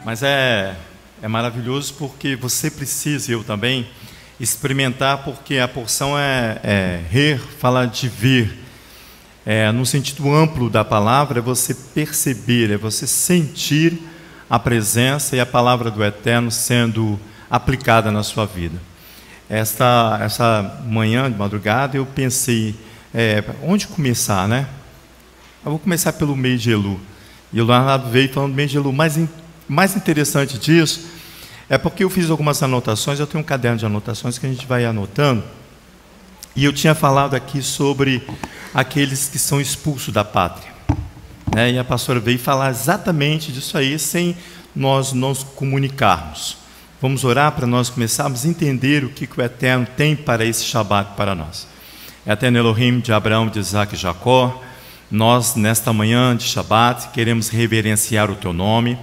Mas é maravilhoso porque você precisa, eu também, experimentar, porque a porção rer, fala de ver. No sentido amplo da palavra, é você perceber, é você sentir a presença e a palavra do Eterno sendo aplicada na sua vida. Essa manhã de madrugada eu pensei, onde começar, né? Eu vou começar pelo mês de Elu. E o Leonardo veio falando do mês de Elu. Mais interessante disso é porque eu fiz algumas anotações, eu tenho um caderno de anotações que a gente vai anotando, e eu tinha falado aqui sobre aqueles que são expulsos da pátria, né? E a pastora veio falar exatamente disso aí, sem nós nos comunicarmos. Vamos orar para nós começarmos a entender o que o Eterno tem para esse Shabat para nós. Eterno Elohim de Abraão, de Isaac e Jacó, nós nesta manhã de Shabat queremos reverenciar o Teu nome,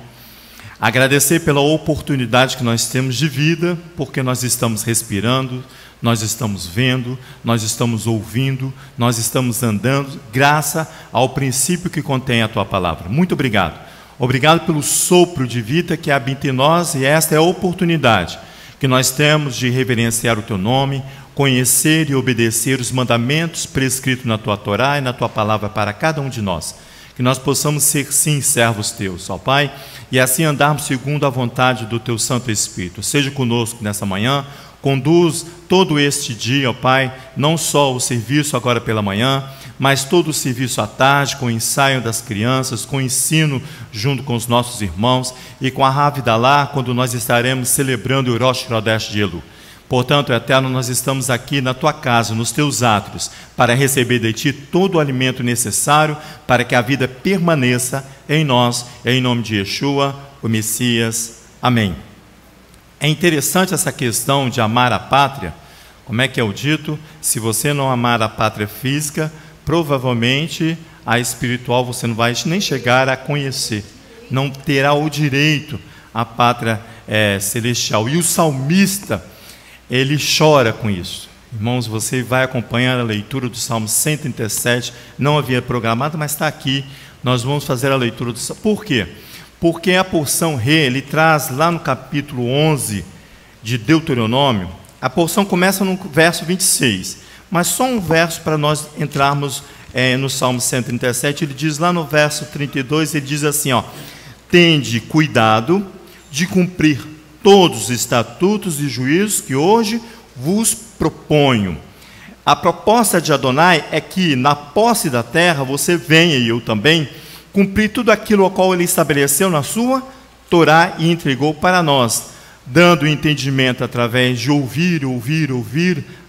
agradecer pela oportunidade que nós temos de vida, porque nós estamos respirando, nós estamos vendo, nós estamos ouvindo, nós estamos andando, graças ao princípio que contém a Tua palavra. Muito obrigado. Obrigado pelo sopro de vida que habita em nós, e esta é a oportunidade que nós temos de reverenciar o Teu nome, conhecer e obedecer os mandamentos prescritos na Tua Torá e na Tua palavra para cada um de nós. Que nós possamos ser, sim, servos Teus, ó Pai, e assim andarmos segundo a vontade do Teu Santo Espírito. Seja conosco nessa manhã, conduz todo este dia, ó Pai, não só o serviço agora pela manhã, mas todo o serviço à tarde, com o ensaio das crianças, com o ensino junto com os nossos irmãos, e com a Havidalá, quando nós estaremos celebrando o Rosh Chodesh de Elu. Portanto, Eterno, nós estamos aqui na Tua casa, nos Teus átrios, para receber de Ti todo o alimento necessário para que a vida permaneça em nós, em nome de Yeshua, o Messias. Amém. É interessante essa questão de amar a pátria. Como é que é o dito? Se você não amar a pátria física, provavelmente a espiritual você não vai nem chegar a conhecer. Não terá o direito à pátria celestial. E o salmista, ele chora com isso. Irmãos, você vai acompanhar a leitura do Salmo 137, não havia programado, mas está aqui. Nós vamos fazer a leitura do Salmo. Por quê? Porque a porção Rê, ele traz lá no capítulo 11 de Deuteronômio, a porção começa no verso 26, mas só um verso para nós entrarmos no Salmo 137, ele diz lá no verso 32, ele diz assim, ó: tende cuidado de cumprir todos os estatutos e juízos que hoje vos proponho. A proposta de Adonai é que na posse da terra você venha, e eu também, cumprir tudo aquilo ao qual ele estabeleceu na sua Torá e entregou para nós, dando entendimento através de ouvir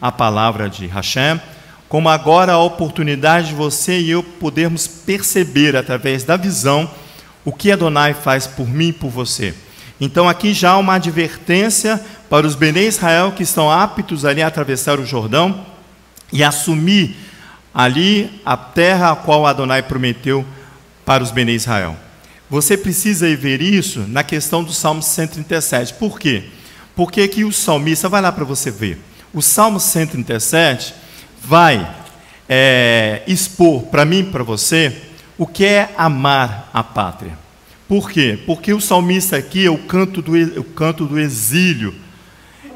a palavra de Hashem, como agora a oportunidade de você e eu podermos perceber através da visão o que Adonai faz por mim e por você. Então aqui já há uma advertência para os Benê Israel que estão aptos ali a atravessar o Jordão e assumir ali a terra a qual Adonai prometeu para os Benê Israel. Você precisa ver isso na questão do Salmo 137. Por quê? Porque aqui o salmista, vai lá para você ver, o Salmo 137 vai expor para mim e para você o que é amar a pátria. Por quê? Porque o salmista aqui é o canto do exílio.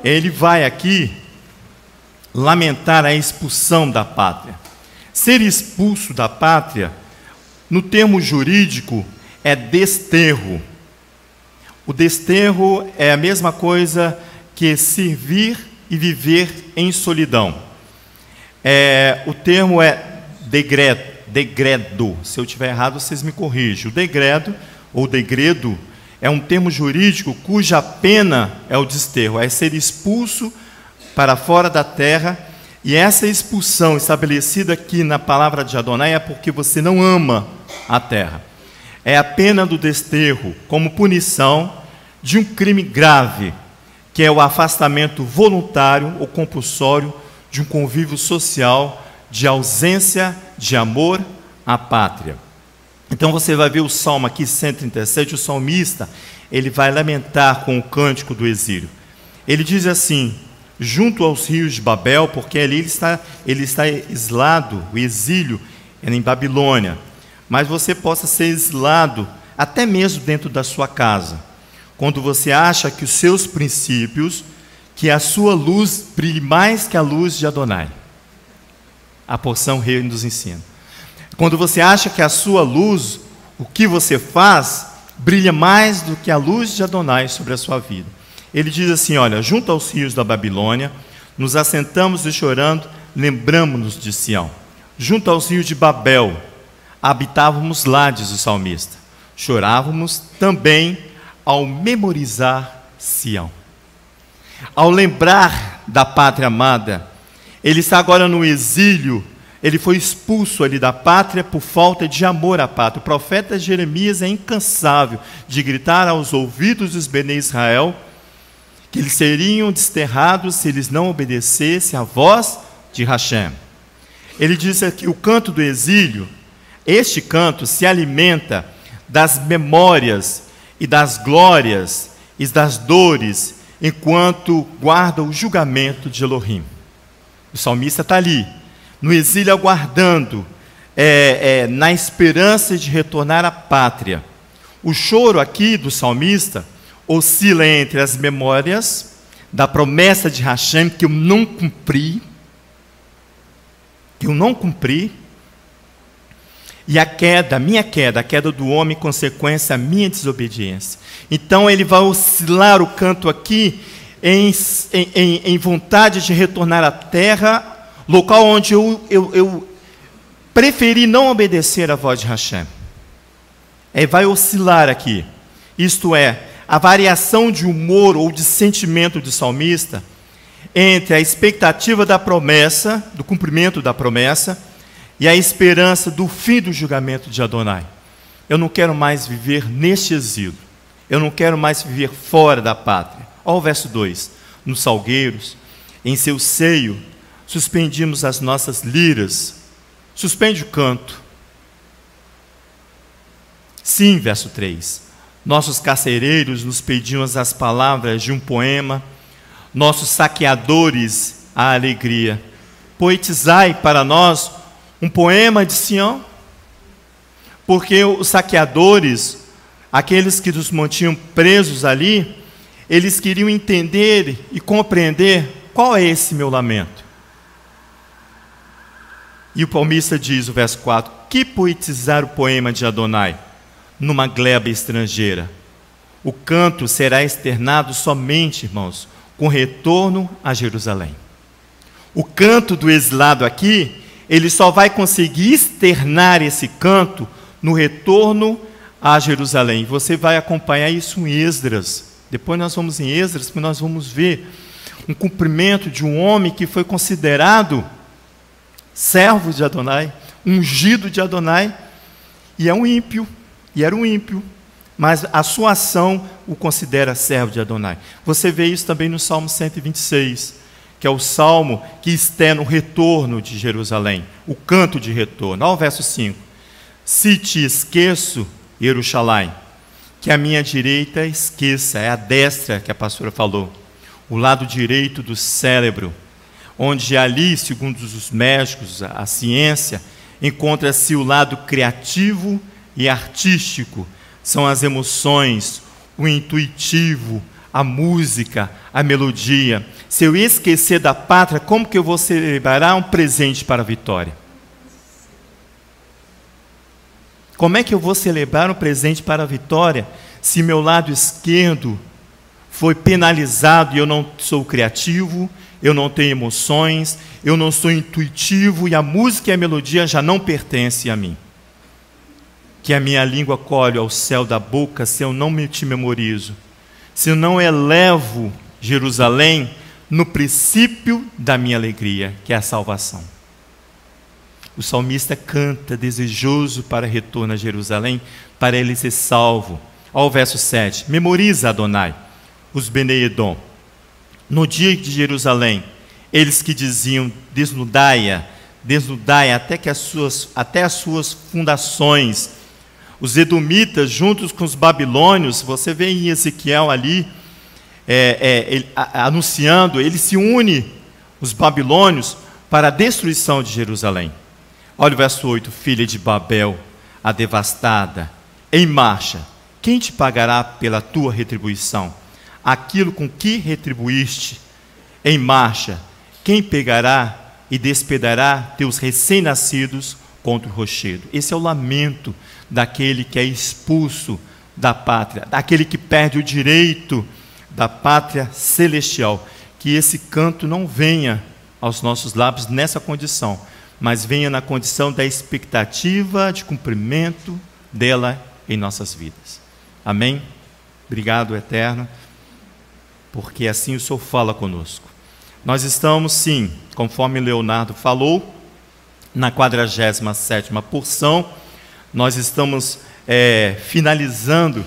Ele vai aqui lamentar a expulsão da pátria. Ser expulso da pátria, no termo jurídico, é desterro. O desterro é a mesma coisa que servir e viver em solidão. O termo é degredo. Se eu estiver errado, vocês me corrigem. O degredo ou degredo é um termo jurídico cuja pena é o desterro, é ser expulso para fora da terra, e essa expulsão estabelecida aqui na palavra de Adonai é porque você não ama a terra. É a pena do desterro como punição de um crime grave, que é o afastamento voluntário ou compulsório de um convívio social, de ausência de amor à pátria. Então você vai ver o Salmo aqui 137, o salmista, ele vai lamentar com o cântico do exílio. Ele diz assim: junto aos rios de Babel, porque ali ele está exilado, o exílio é em Babilônia, mas você possa ser exilado até mesmo dentro da sua casa. quando você acha que os seus princípios, que a sua luz brilhe mais que a luz de Adonai. A porção rei nos ensina. Quando você acha que a sua luz, o que você faz, brilha mais do que a luz de Adonai sobre a sua vida. Ele diz assim, olha, junto aos rios da Babilônia, nos assentamos e chorando, lembramos-nos de Sião. Junto aos rios de Babel, habitávamos lá, diz o salmista. Chorávamos também ao memorizar Sião. Ao lembrar da pátria amada, ele está agora no exílio, ele foi expulso ali da pátria por falta de amor à pátria. O profeta Jeremias é incansável de gritar aos ouvidos dos Bene Israel que eles seriam desterrados se eles não obedecessem à voz de Hashem. Ele diz aqui, o canto do exílio, este canto se alimenta das memórias e das glórias e das dores, enquanto guarda o julgamento de Elohim. O salmista está ali, no exílio aguardando, na esperança de retornar à pátria. O choro aqui do salmista oscila entre as memórias da promessa de Hashem que eu não cumpri, e a queda do homem, consequência da minha desobediência. Então ele vai oscilar o canto aqui em vontade de retornar à terra, local onde eu preferi não obedecer à voz de Hashem. Vai oscilar aqui. Isto é, a variação de humor ou de sentimento do salmista entre a expectativa da promessa, do cumprimento da promessa, e a esperança do fim do julgamento de Adonai. Eu não quero mais viver neste exílio. Eu não quero mais viver fora da pátria. Olha o verso 2. Nos salgueiros, em seu seio, suspendimos as nossas liras. Suspende o canto. Sim, verso 3. Nossos carcereiros nos pediam as palavras de um poema, nossos saqueadores a alegria. Poetizai para nós um poema de Sião, porque os saqueadores, aqueles que nos mantinham presos ali, eles queriam entender e compreender qual é esse meu lamento. E o palmista diz, o verso 4, que poetizar o poema de Adonai numa gleba estrangeira? O canto será externado somente, irmãos, com retorno a Jerusalém. O canto do exilado aqui, ele só vai conseguir externar esse canto no retorno a Jerusalém. Você vai acompanhar isso em Esdras. Depois nós vamos em Esdras, porque nós vamos ver um cumprimento de um homem que foi considerado servo de Adonai, ungido de Adonai, e é um ímpio, e era um ímpio, mas a sua ação o considera servo de Adonai. Você vê isso também no Salmo 126, que é o salmo que externa o retorno de Jerusalém, o canto de retorno. Olha o verso 5. Se te esqueço, Jerusalém, que a minha direita esqueça, é a destra que a pastora falou, o lado direito do cérebro, onde ali, segundo os médicos, a ciência, encontra-se o lado criativo e artístico, são as emoções, o intuitivo, a música, a melodia. Se eu esquecer da pátria, como que eu vou celebrar um presente para a vitória? Como é que eu vou celebrar um presente para a vitória se meu lado esquerdo foi penalizado e eu não sou criativo, eu não tenho emoções, eu não sou intuitivo e a música e a melodia já não pertencem a mim? Que a minha língua colhe ao céu da boca se eu não me te memorizo, se eu não elevo Jerusalém no princípio da minha alegria, que é a salvação. O salmista canta desejoso para retorno a Jerusalém, para ele ser salvo. Olha o verso 7. Memoriza, Adonai, os Bene-Edom. No dia de Jerusalém, eles que diziam, desnudai-a, desnudai-a até as suas fundações. Os edomitas, juntos com os babilônios, você vê em Ezequiel ali, anunciando, ele se une, os babilônios, para a destruição de Jerusalém. Olha o verso 8, filha de Babel, a devastada, em marcha, quem te pagará pela tua retribuição? Aquilo com que retribuíste em marcha, quem pegará e despedará teus recém-nascidos contra o rochedo? Esse é o lamento daquele que é expulso da pátria, daquele que perde o direito da pátria celestial. Que esse canto não venha aos nossos lábios nessa condição, mas venha na condição da expectativa de cumprimento dela em nossas vidas. Amém? Obrigado, Eterno, porque assim o Senhor fala conosco. Nós estamos, sim, conforme Leonardo falou, na 47ª porção. Nós estamos finalizando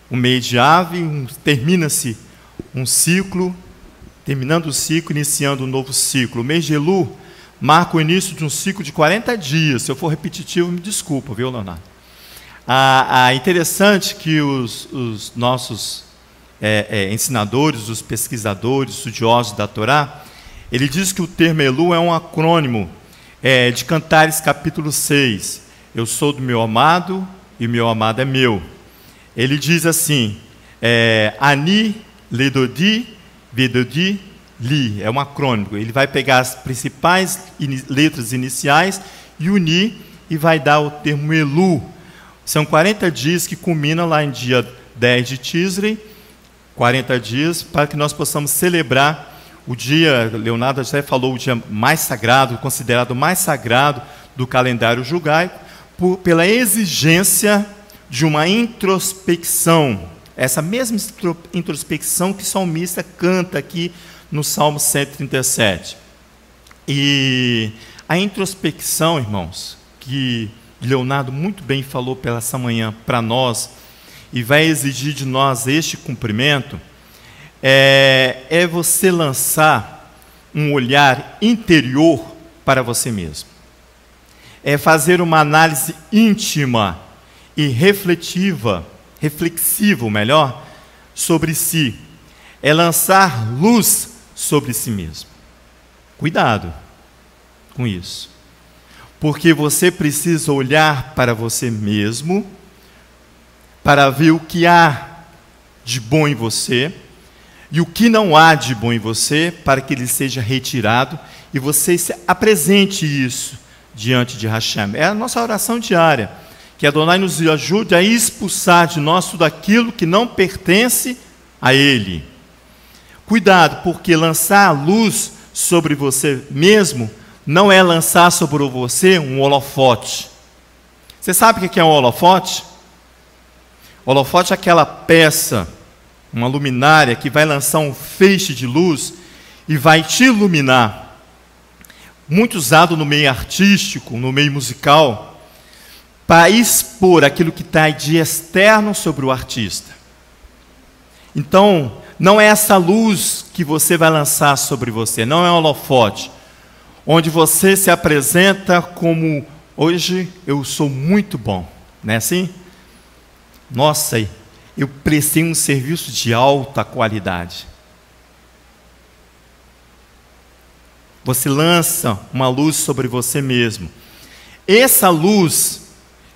o mês de Ave, termina-se um ciclo, terminando o ciclo, iniciando um novo ciclo. O mês de Elu marca o início de um ciclo de 40 dias. Se eu for repetitivo, me desculpa, viu, Leonardo? Interessante que os nossos ensinadores, os pesquisadores, estudiosos da Torá, ele diz que o termo Elu é um acrônimo de Cantares capítulo 6. Eu sou do meu amado e o meu amado é meu. Ele diz assim, Ani, Ledodi, Vedodi, Li. É um acrônimo. Ele vai pegar as principais letras iniciais e unir e vai dar o termo Elu. São 40 dias que culminam lá em dia 10 de Tisrei, 40 dias, para que nós possamos celebrar o dia, Leonardo já falou, o dia mais sagrado, considerado mais sagrado do calendário judaico, pela exigência de uma introspecção. Essa mesma introspecção que o salmista canta aqui no Salmo 137. E a introspecção, irmãos, que Leonardo muito bem falou pela essa manhã para nós, e vai exigir de nós este cumprimento, é você lançar um olhar interior para você mesmo. É fazer uma análise íntima e reflexiva, melhor, sobre si. É lançar luz sobre si mesmo. Cuidado com isso. Porque você precisa olhar para você mesmo, para ver o que há de bom em você e o que não há de bom em você, para que ele seja retirado e você se apresente isso diante de Hashem. É a nossa oração diária, que Adonai nos ajude a expulsar de nós tudo aquilo que não pertence a Ele. Cuidado, porque lançar a luz sobre você mesmo não é lançar sobre você um holofote. Você sabe o que é um holofote? Holofote é aquela peça, uma luminária que vai lançar um feixe de luz e vai te iluminar. Muito usado no meio artístico, no meio musical, para expor aquilo que está de externo sobre o artista. Então, não é essa luz que você vai lançar sobre você, não é um holofote, onde você se apresenta como, hoje eu sou muito bom, não é assim? Nossa, eu prestei um serviço de alta qualidade. Você lança uma luz sobre você mesmo. Essa luz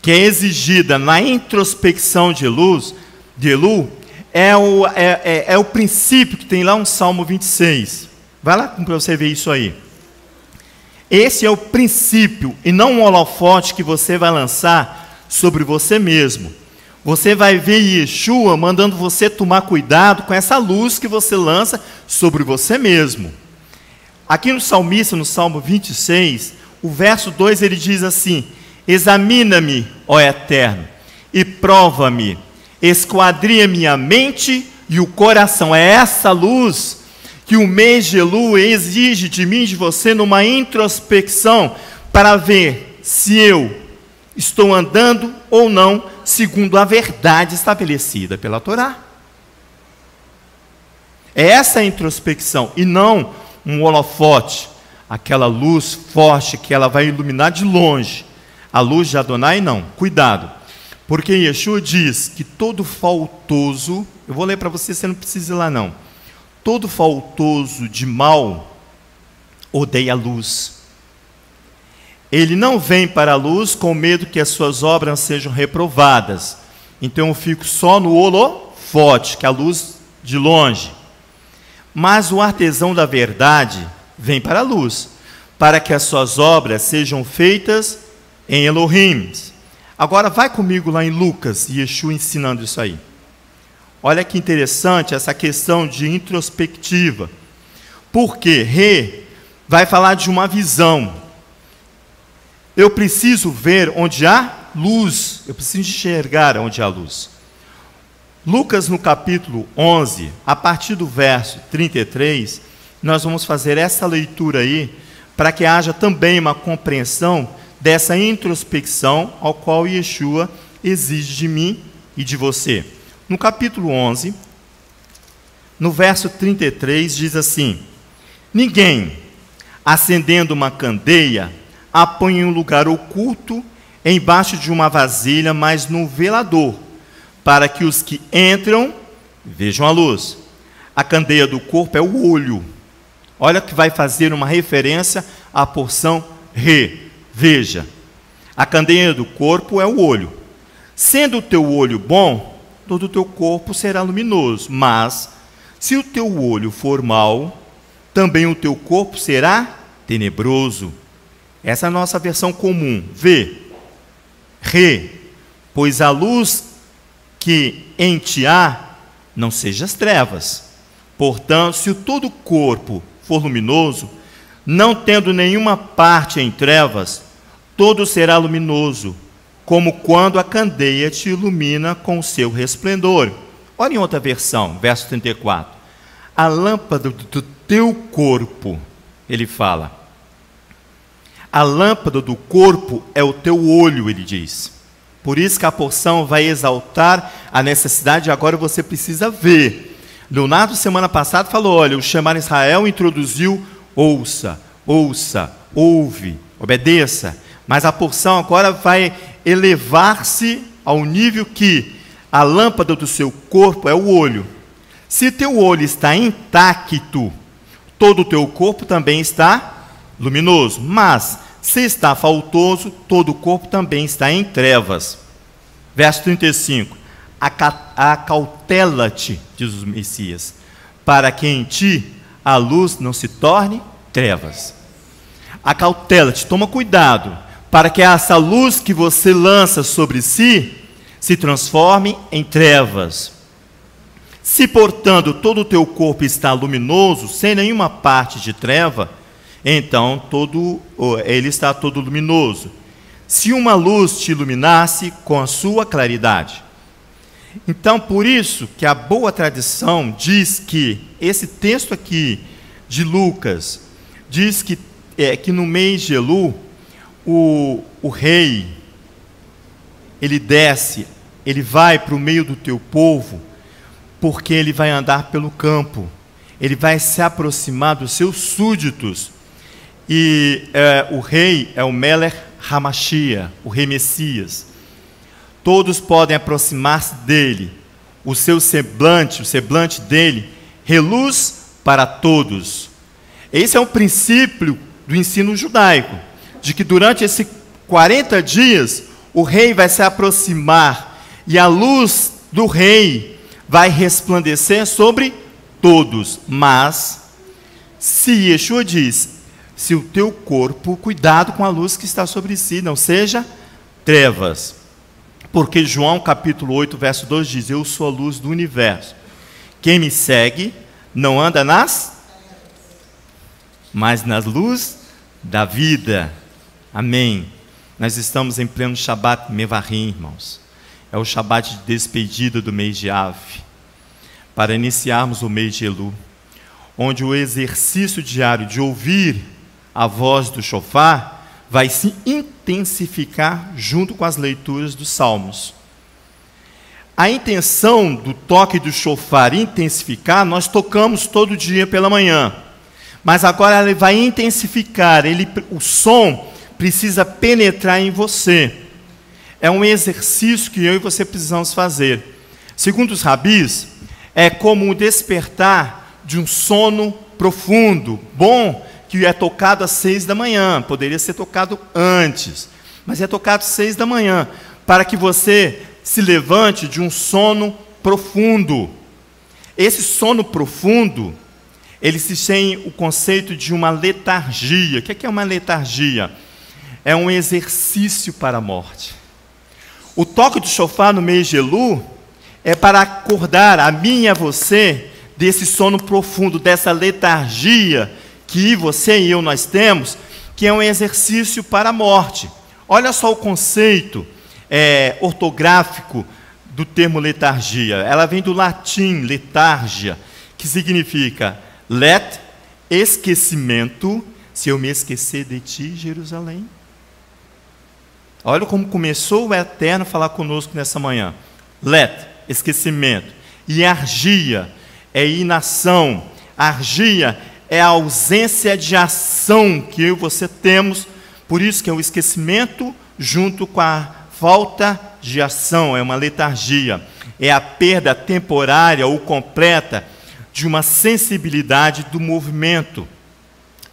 que é exigida na introspecção de Elu, é o princípio que tem lá no Salmo 26. Vai lá para você ver isso aí. Esse é o princípio, e não um holofote que você vai lançar sobre você mesmo. Você vai ver Yeshua mandando você tomar cuidado com essa luz que você lança sobre você mesmo. Aqui no salmista, no Salmo 26, o verso 2, ele diz assim: examina-me, ó Eterno, e prova-me, esquadrinha minha mente e o coração. É essa luz que o mês de Elu exige de mim e de você numa introspecção, para ver se eu estou andando ou não segundo a verdade estabelecida pela Torá. É essa a introspecção, e não um holofote, aquela luz forte que ela vai iluminar de longe. A luz de Adonai não. Cuidado, porque Yeshua diz que todo faltoso, eu vou ler para você não precisa ir lá não, todo faltoso de mal odeia a luz. Ele não vem para a luz com medo que as suas obras sejam reprovadas, Então eu fico só no holofote, que é a luz de longe. Mas o artesão da verdade vem para a luz, para que as suas obras sejam feitas em Elohim. Agora vai comigo lá em Lucas, Yeshua ensinando isso aí. Olha que interessante essa questão de introspectiva. Porque Rê vai falar de uma visão. Eu preciso ver onde há luz, eu preciso enxergar onde há luz. Lucas, no capítulo 11, a partir do verso 33, nós vamos fazer essa leitura aí, para que haja também uma compreensão dessa introspecção ao qual Yeshua exige de mim e de você. No capítulo 11, no verso 33, diz assim: ninguém, acendendo uma candeia, a põe em um lugar oculto, embaixo de uma vasilha, mas no velador, para que os que entram vejam a luz. A candeia do corpo é o olho. Olha que vai fazer uma referência à porção Re. Veja, a candeia do corpo é o olho. Sendo o teu olho bom, todo o teu corpo será luminoso. Mas, se o teu olho for mau, também o teu corpo será tenebroso. Essa é a nossa versão comum. Vê, Re, pois a luz que em ti há, não sejas trevas. Portanto, se o todo o corpo for luminoso, não tendo nenhuma parte em trevas, todo será luminoso, como quando a candeia te ilumina com o seu resplendor. Olha em outra versão, verso 34. A lâmpada do teu corpo, ele fala. A lâmpada do corpo é o teu olho, ele diz. Por isso que a porção vai exaltar a necessidade de agora você precisa ver. Leonardo, semana passada, falou, olha, o chamar Israel introduziu ouça, ouça, ouve, obedeça. Mas a porção agora vai elevar-se ao nível que a lâmpada do seu corpo é o olho. Se teu olho está intacto, todo o teu corpo também está luminoso. Mas, se está faltoso, todo o corpo também está em trevas. Verso 35. Acautela-te, diz o Messias, para que em ti a luz não se torne trevas. Acautela-te, toma cuidado, para que essa luz que você lança sobre si se transforme em trevas. Se, portanto, todo o teu corpo está luminoso, sem nenhuma parte de treva, então ele está todo luminoso. Se uma luz te iluminasse com a sua claridade. Então, por isso que a boa tradição diz que, esse texto aqui de Lucas, diz que no mês de Elu, o rei, ele desce, ele vai para o meio do teu povo, porque ele vai andar pelo campo, ele vai se aproximar dos seus súditos, e o rei é o Melech Hamashia, o rei Messias. Todos podem aproximar-se dele, o semblante dele, reluz para todos. Esse é um princípio do ensino judaico, de que durante esses 40 dias, o rei vai se aproximar, e a luz do rei vai resplandecer sobre todos. Mas, se Yeshua diz, se o teu corpo, cuidado com a luz que está sobre si, não seja trevas. Porque João capítulo 8, verso 2 diz, eu sou a luz do universo. Quem me segue não anda mas nas luz da vida. Amém. Nós estamos em pleno Shabat Mevarim, irmãos. É o Shabat de despedida do mês de Av, para iniciarmos o mês de Elu, onde o exercício diário de ouvir a voz do shofar vai se intensificar junto com as leituras dos salmos. A intenção do toque do shofar intensificar, nós tocamos todo dia pela manhã, mas agora ele vai intensificar, o som precisa penetrar em você. É um exercício que eu e você precisamos fazer. Segundo os rabis, é como o despertar de um sono profundo, bom, que é tocado às 6 da manhã, poderia ser tocado antes, mas é tocado às 6 da manhã, para que você se levante de um sono profundo. Esse sono profundo, ele se tem o conceito de uma letargia. O que é uma letargia? É um exercício para a morte. O toque do shofar no mês de Elul é para acordar a mim e a você desse sono profundo, dessa letargia que você e eu nós temos, que é um exercício para a morte. Olha só o conceito ortográfico do termo letargia. Ela vem do latim letargia, que significa let, esquecimento, se eu me esquecer de ti, Jerusalém. Olha como começou o Eterno a falar conosco nessa manhã. Let, esquecimento. E argia é inação. Argia é a ausência de ação que eu e você temos. Por isso que é o esquecimento junto com a falta de ação. É uma letargia. É a perda temporária ou completa de uma sensibilidade do movimento,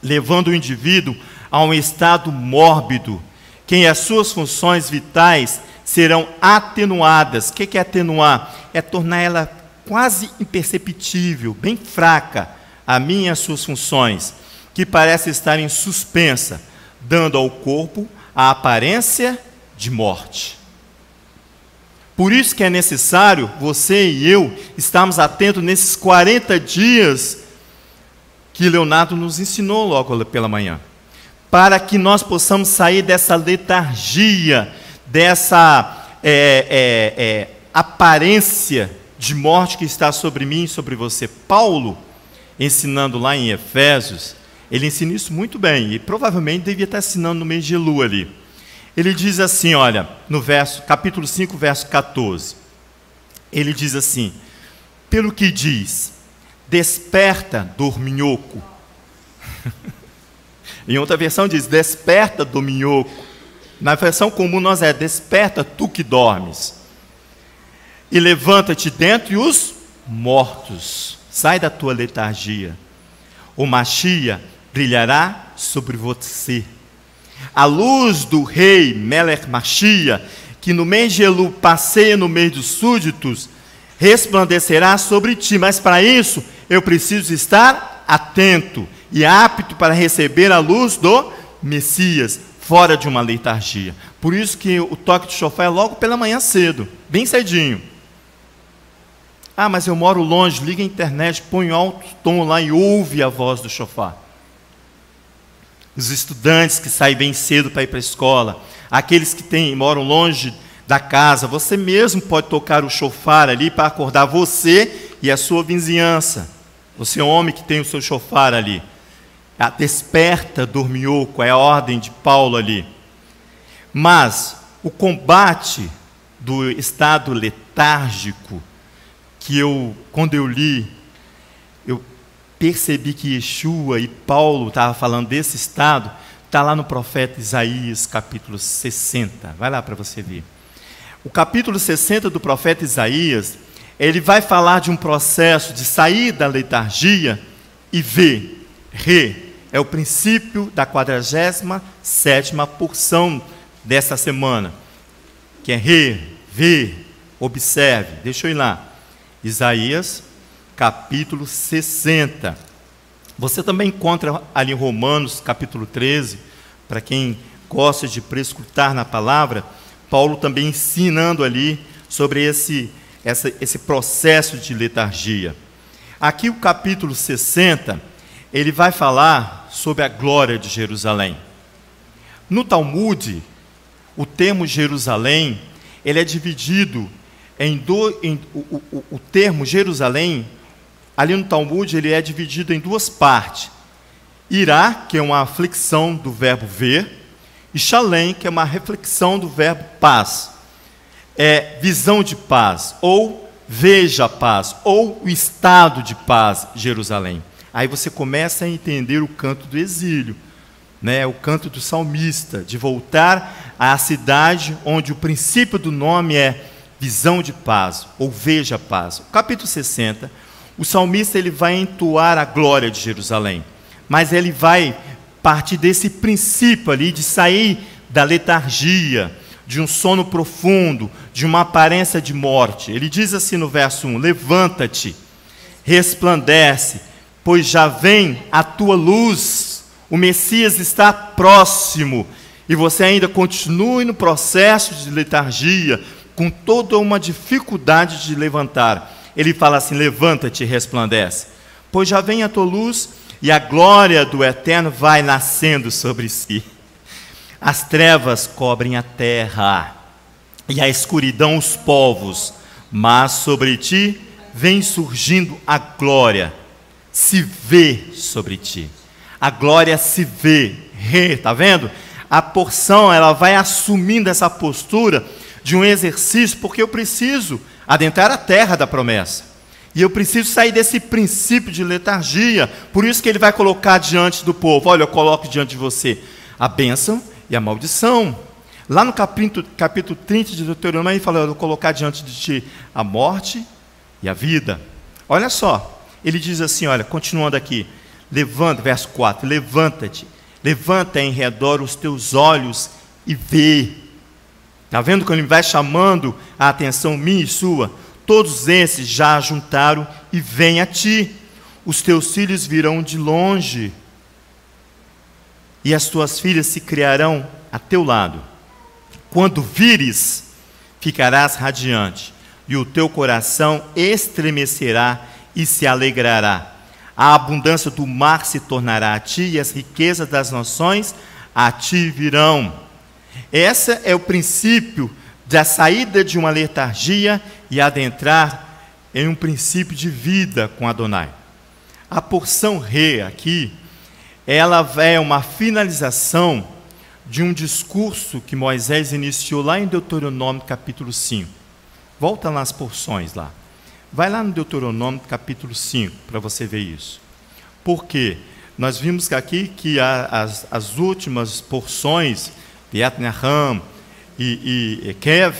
levando o indivíduo a um estado mórbido, que as suas funções vitais serão atenuadas. O que é atenuar? É tornar ela quase imperceptível, bem fraca, a mim e as suas funções, que parecem estarem suspensa, dando ao corpo a aparência de morte. Por isso que é necessário, você e eu, estarmos atentos nesses 40 dias que Leonardo nos ensinou logo pela manhã, para que nós possamos sair dessa letargia, dessa aparência de morte que está sobre mim e sobre você. Paulo, ensinando lá em Efésios, ele ensina isso muito bem, e provavelmente devia estar ensinando no mês de Elul ali. Ele diz assim, olha, no capítulo 5, verso 14, ele diz assim, pelo que diz, desperta, dorminhoco. Em outra versão diz, desperta, dorminhoco. Na versão comum nós desperta, tu que dormes. E levanta-te dentre os mortos. Sai da tua letargia. O Machia brilhará sobre você. A luz do rei Melech Machia, que no mês de Elul passeia no meio dos súditos, resplandecerá sobre ti. Mas para isso, eu preciso estar atento e apto para receber a luz do Messias, fora de uma letargia. Por isso que o toque de shofar é logo pela manhã cedo, bem cedinho. Ah, mas eu moro longe, liga a internet, põe alto tom lá e ouve a voz do shofar. Os estudantes que saem bem cedo para ir para a escola, aqueles que moram longe da casa, você mesmo pode tocar o shofar ali para acordar você e a sua vizinhança. Você homem que tem o seu shofar ali. A desperta, dorminhoco, é a ordem de Paulo ali. Mas o combate do estado letárgico, que quando eu li, eu percebi que Yeshua e Paulo estavam falando desse estado, está lá no profeta Isaías, capítulo 60. Vai lá para você ver. O capítulo 60 do profeta Isaías, ele vai falar de um processo de sair da letargia e ver, é o princípio da 47ª porção dessa semana, que é ver, observe. Deixa eu ir lá. Isaías, capítulo 60. Você também encontra ali em Romanos, capítulo 13, para quem gosta de prescrutar na palavra, Paulo também ensinando ali sobre esse processo de letargia. Aqui o capítulo 60, ele vai falar sobre a glória de Jerusalém. No Talmud, o termo Jerusalém, ele é dividido o termo Jerusalém, ali no Talmud, ele é dividido em duas partes. Irá, que é uma flexão do verbo ver, e Shalem, que é uma reflexão do verbo paz. É visão de paz, ou veja a paz, ou o estado de paz, Jerusalém. Aí você começa a entender o canto do exílio, né? O canto do salmista, de voltar à cidade onde o princípio do nome é visão de paz, ou veja a paz. O capítulo 60, o salmista ele vai entoar a glória de Jerusalém, mas ele vai partir desse princípio ali de sair da letargia, de um sono profundo, de uma aparência de morte. Ele diz assim no verso 1: levanta-te, resplandece, pois já vem a tua luz, o Messias está próximo, e você ainda continue no processo de letargia, com toda uma dificuldade de levantar. Ele fala assim: levanta-te e resplandece, pois já vem a tua luz, e a glória do Eterno vai nascendo sobre si. As trevas cobrem a terra, e a escuridão os povos, mas sobre ti vem surgindo a glória, se vê sobre ti. A glória se vê, tá vendo? A porção, ela vai assumindo essa postura de um exercício, porque eu preciso adentrar a terra da promessa, e eu preciso sair desse princípio de letargia. Por isso que ele vai colocar diante do povo: olha, eu coloco diante de você a bênção e a maldição. Lá no capítulo 30 de Deuteronômio, ele fala: eu vou colocar diante de ti a morte e a vida. Olha só, ele diz assim, olha, continuando aqui, levanta, verso 4, levanta-te, levanta em redor os teus olhos e vê. Está vendo como ele vai chamando a atenção minha e sua? Todos esses já juntaram e vêm a ti. Os teus filhos virão de longe, e as tuas filhas se criarão a teu lado. Quando vires, ficarás radiante, e o teu coração estremecerá e se alegrará. A abundância do mar se tornará a ti, e as riquezas das nações a ti virão. Esse é o princípio da saída de uma letargia e adentrar em um princípio de vida com Adonai. A porção Re aqui, ela é uma finalização de um discurso que Moisés iniciou lá em Deuteronômio capítulo 5. Volta lá as porções lá. Vai lá no Deuteronômio capítulo 5 para você ver isso. Porque nós vimos aqui que as últimas porções, Beat Naham e Kev,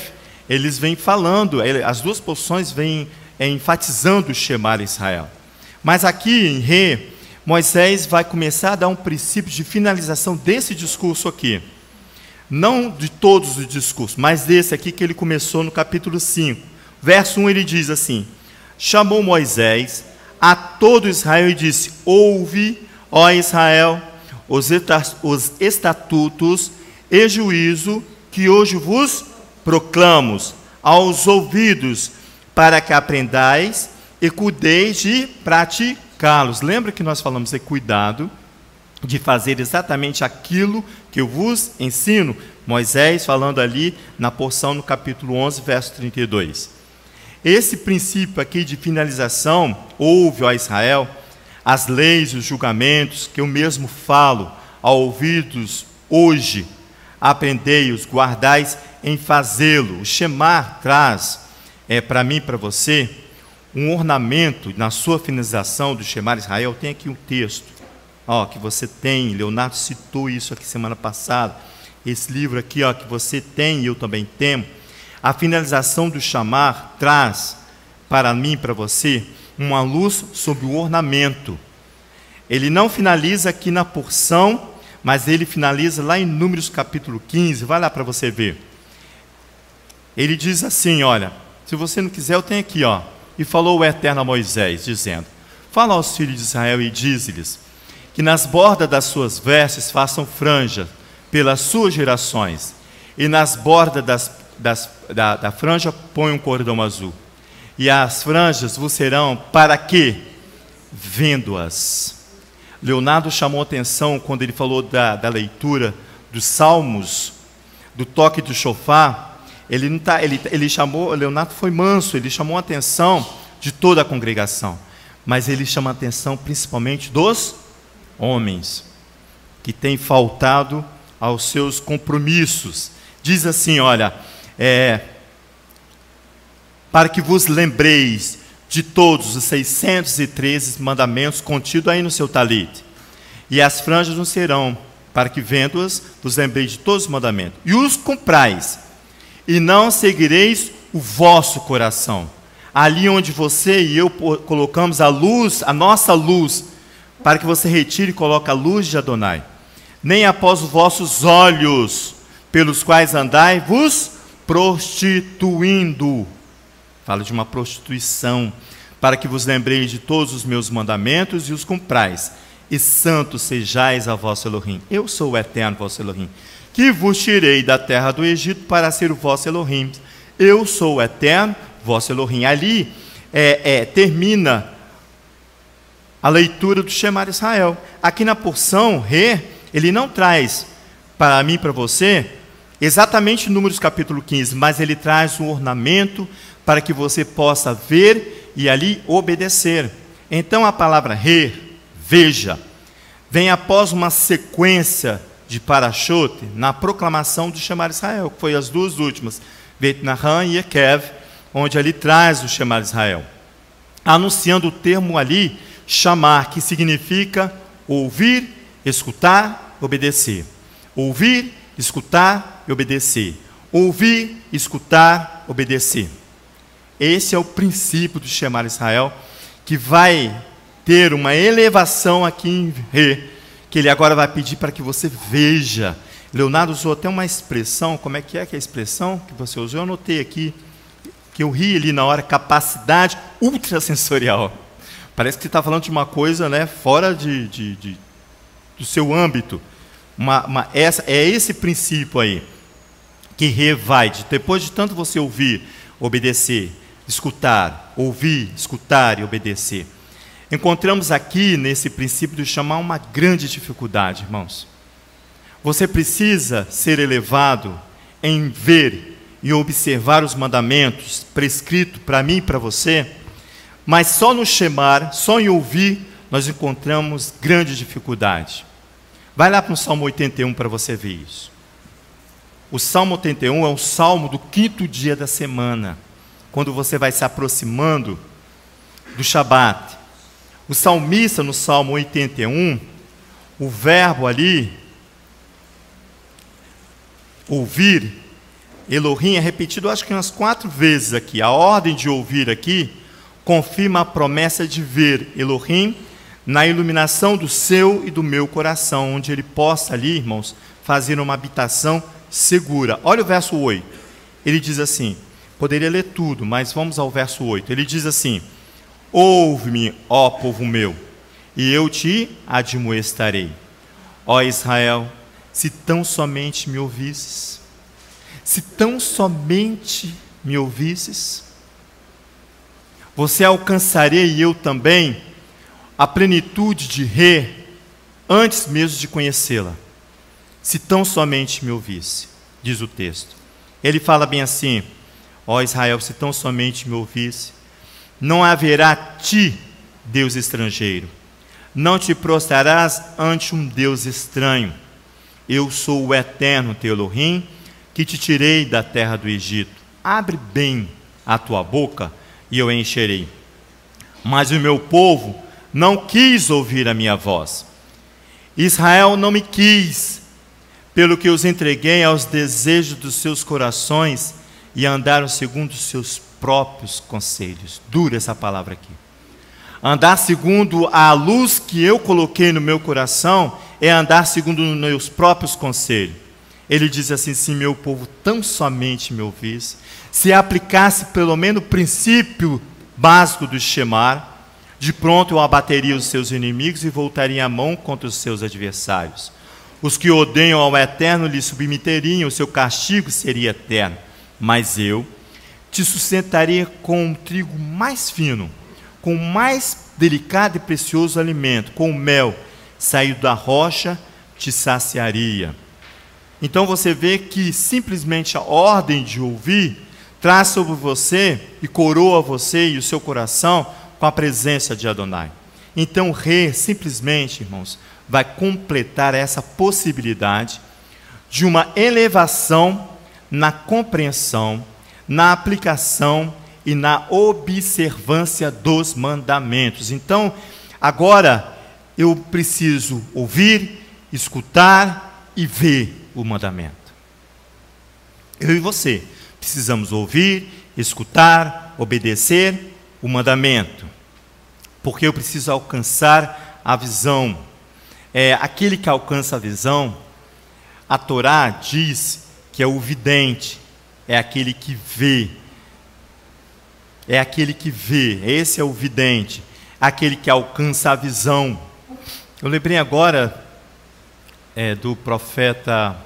eles vêm falando, as duas porções vêm enfatizando o Shema Israel. Mas aqui em Re, Moisés vai começar a dar um princípio de finalização desse discurso aqui. Não de todos os discursos, mas desse aqui que ele começou no capítulo 5. Verso 1 ele diz assim: chamou Moisés a todo Israel e disse: ouve, ó Israel, os estatutos e juízo que hoje vos proclamos aos ouvidos, para que aprendais e cuideis de praticá-los. Lembra que nós falamos de cuidado, de fazer exatamente aquilo que eu vos ensino? Moisés falando ali na porção no capítulo 11, verso 32. Esse princípio aqui de finalização: ouve, ó Israel, as leis e os julgamentos que eu mesmo falo aos ouvidos hoje, aprendei-os, guardais em fazê-lo. O Shema traz para mim e para você um ornamento. Na sua finalização do Shema Israel, tem aqui um texto que você tem, Leonardo citou isso aqui semana passada, esse livro aqui que você tem e eu também tenho. A finalização do Shema traz para mim e para você uma luz sobre o ornamento. Ele não finaliza aqui na porção, mas ele finaliza lá em Números capítulo 15, vai lá para você ver. Ele diz assim, olha, se você não quiser, eu tenho aqui, e falou o Eterno a Moisés, dizendo: fala aos filhos de Israel e dize-lhes que nas bordas das suas vestes façam franja pelas suas gerações, e nas bordas da franja põe um cordão azul, e as franjas vos serão para quê? Vendo-as. Leonardo chamou atenção quando ele falou da leitura dos salmos, do toque do shofar. Ele chamou, Leonardo foi manso, ele chamou a atenção de toda a congregação, mas ele chama a atenção principalmente dos homens que têm faltado aos seus compromissos. Diz assim, olha, para que vos lembreis de todos os 613 mandamentos contidos aí no seu talite, e as franjas não serão, para que vendo-as, vos lembreis de todos os mandamentos, e os cumprais, e não seguireis o vosso coração. Ali onde você e eu colocamos a luz, a nossa luz, para que você retire e coloque a luz de Adonai. Nem após os vossos olhos pelos quais andai vos prostituindo. Fala de uma prostituição, para que vos lembreis de todos os meus mandamentos e os cumprais. E santos sejais a vosso Elohim. Eu sou o eterno vosso Elohim, que vos tirei da terra do Egito para ser o vosso Elohim. Eu sou o eterno vosso Elohim. Ali termina a leitura do Shema Israel. Aqui na porção, Re, ele não traz para mim e para você exatamente Números capítulo 15, mas ele traz um ornamento para que você possa ver e ali obedecer. Então a palavra Re, veja, vem após uma sequência de Parashot na proclamação do Shema Israel, que foi as duas últimas, Beit Naham e Ekev, onde ali traz o Shema Israel, anunciando o termo ali, chamar, que significa ouvir, escutar, obedecer. Ouvir, escutar e obedecer. Ouvir, escutar, obedecer. Esse é o princípio do Shema Israel, que vai ter uma elevação aqui em Re, que ele agora vai pedir para que você veja. Leonardo usou até uma expressão, como é que é a expressão que você usou? Eu anotei aqui, que eu ri ali na hora, capacidade ultrassensorial. Parece que você está falando de uma coisa, né, fora do seu âmbito. É esse princípio aí, que Re vai, depois de tanto você ouvir, obedecer, escutar, ouvir, escutar e obedecer. Encontramos aqui, nesse princípio do chamar, uma grande dificuldade, irmãos. Você precisa ser elevado em ver e observar os mandamentos prescritos para mim e para você, mas só no chamar, só em ouvir, nós encontramos grande dificuldade. Vai lá para o Salmo 81 para você ver isso. O Salmo 81 é o salmo do 5º dia da semana, quando você vai se aproximando do Shabat. O salmista, no Salmo 81, o verbo ali, ouvir, Elohim, é repetido acho que umas 4 vezes aqui. A ordem de ouvir aqui confirma a promessa de ver Elohim na iluminação do seu e do meu coração, onde ele possa ali, irmãos, fazer uma habitação segura. Olha o verso 8. Ele diz assim, poderia ler tudo, mas vamos ao verso 8. Ele diz assim: ouve-me, ó povo meu, e eu te admoestarei. Ó Israel, se tão somente me ouvisses, se tão somente me ouvisses, você alcançaria, e eu também, a plenitude de Re, antes mesmo de conhecê-la. Se tão somente me ouvisse, diz o texto. Ele fala bem assim: ó Israel, se tão somente me ouvisse, não haverá ti, Deus estrangeiro, não te prostrarás ante um Deus estranho. Eu sou o eterno teu Elohim, que te tirei da terra do Egito. Abre bem a tua boca, e eu encherei. Mas o meu povo não quis ouvir a minha voz. Israel não me quis, pelo que os entreguei aos desejos dos seus corações, e andaram segundo os seus próprios conselhos. Dura essa palavra aqui. Andar segundo a luz que eu coloquei no meu coração é andar segundo os meus próprios conselhos. Ele diz assim: se meu povo tão somente me ouvisse, se aplicasse pelo menos o princípio básico do Shemar, de pronto eu abateria os seus inimigos e voltaria a mão contra os seus adversários. Os que odeiam ao Eterno lhe submeteriam, o seu castigo seria eterno. Mas eu te sustentaria com um trigo mais fino, com o mais delicado e precioso alimento, com o mel saído da rocha, te saciaria. Então você vê que simplesmente a ordem de ouvir traz sobre você e coroa você e o seu coração com a presença de Adonai. Então Re, simplesmente, irmãos, vai completar essa possibilidade de uma elevação na compreensão, na aplicação e na observância dos mandamentos. Então, agora eu preciso ouvir, escutar e ver o mandamento. Eu e você precisamos ouvir, escutar, obedecer o mandamento, porque eu preciso alcançar a visão. Aquele que alcança a visão, a Torá diz que é o vidente, é aquele que vê. É aquele que vê, esse é o vidente, aquele que alcança a visão. Eu lembrei agora do profeta,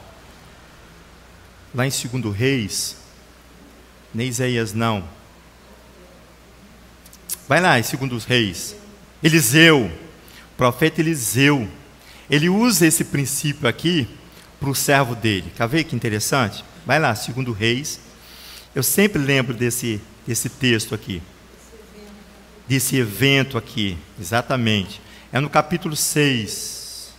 lá em 2 Reis, nem Isaías não. Vai lá em 2 Reis. Eliseu, o profeta Eliseu, ele usa esse princípio aqui para o servo dele. Quer ver que interessante? Vai lá, 2 Reis. Eu sempre lembro desse texto aqui. Desse evento aqui, exatamente. É no capítulo 6.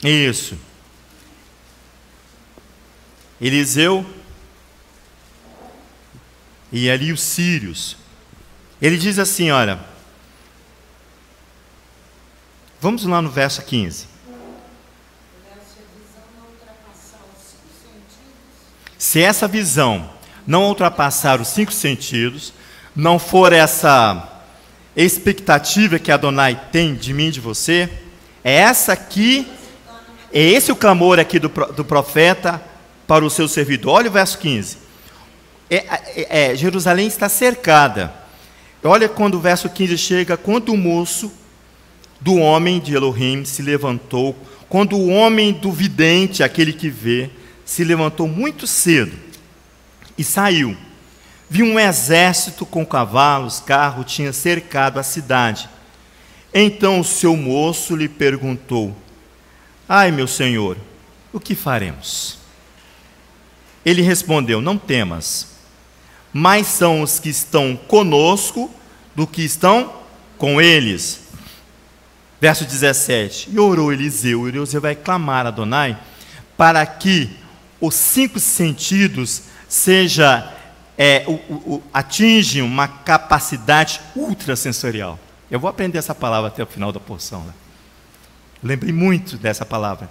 Isso. Eliseu e ali os sírios. Ele diz assim, olha. Vamos lá no verso 15. Se essa visão não ultrapassar os 5 sentidos, não for essa expectativa que Adonai tem de mim e de você, é essa aqui, é esse o clamor aqui do profeta para o seu servidor. Olha o verso 15. Jerusalém está cercada. Olha quando o verso 15 chega, quando o moço do homem de Elohim se levantou, quando o homem do vidente, aquele que vê, se levantou muito cedo e saiu. Viu um exército com cavalos, carro, tinha cercado a cidade. Então o seu moço lhe perguntou: ai, meu senhor, o que faremos? Ele respondeu: não temas, mais são os que estão conosco do que estão com eles. Verso 17, e orou Eliseu, Eliseu vai clamar a Adonai, para que os 5 sentidos atingem uma capacidade ultrasensorial. Eu vou aprender essa palavra até o final da porção. Né? Lembrei muito dessa palavra.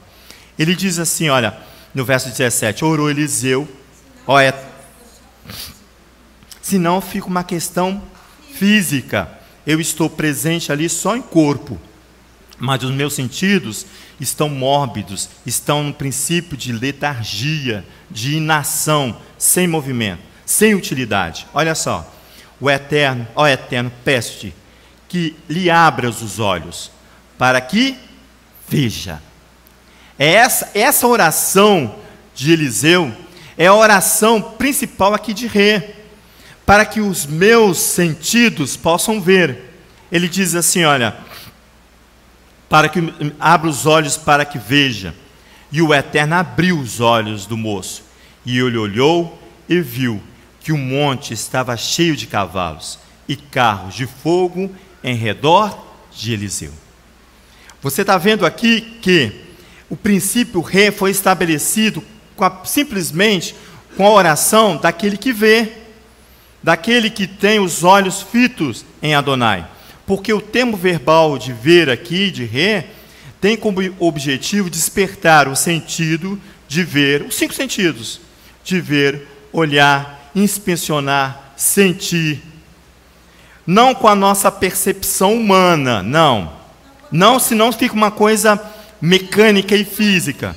Ele diz assim, olha, no verso 17, orou Eliseu, senão fica uma questão física, eu estou presente ali só em corpo, mas os meus sentidos estão mórbidos, estão no princípio de letargia, de inação, sem movimento, sem utilidade. Olha só, o Eterno, ó Eterno, peço-te que lhe abras os olhos, para que veja. Essa oração de Eliseu é a oração principal aqui de Rê, para que os meus sentidos possam ver. Ele diz assim, olha, para que abra os olhos para que veja. E o Eterno abriu os olhos do moço, e ele olhou e viu que o monte estava cheio de cavalos e carros de fogo em redor de Eliseu. Você está vendo aqui que o princípio Rê foi estabelecido simplesmente com a oração daquele que vê, daquele que tem os olhos fitos em Adonai. Porque o termo verbal de ver aqui, de Rê, tem como objetivo despertar o sentido de ver, os 5 sentidos, de ver, olhar, inspecionar, sentir. Não com a nossa percepção humana, não. Não, senão fica uma coisa mecânica e física.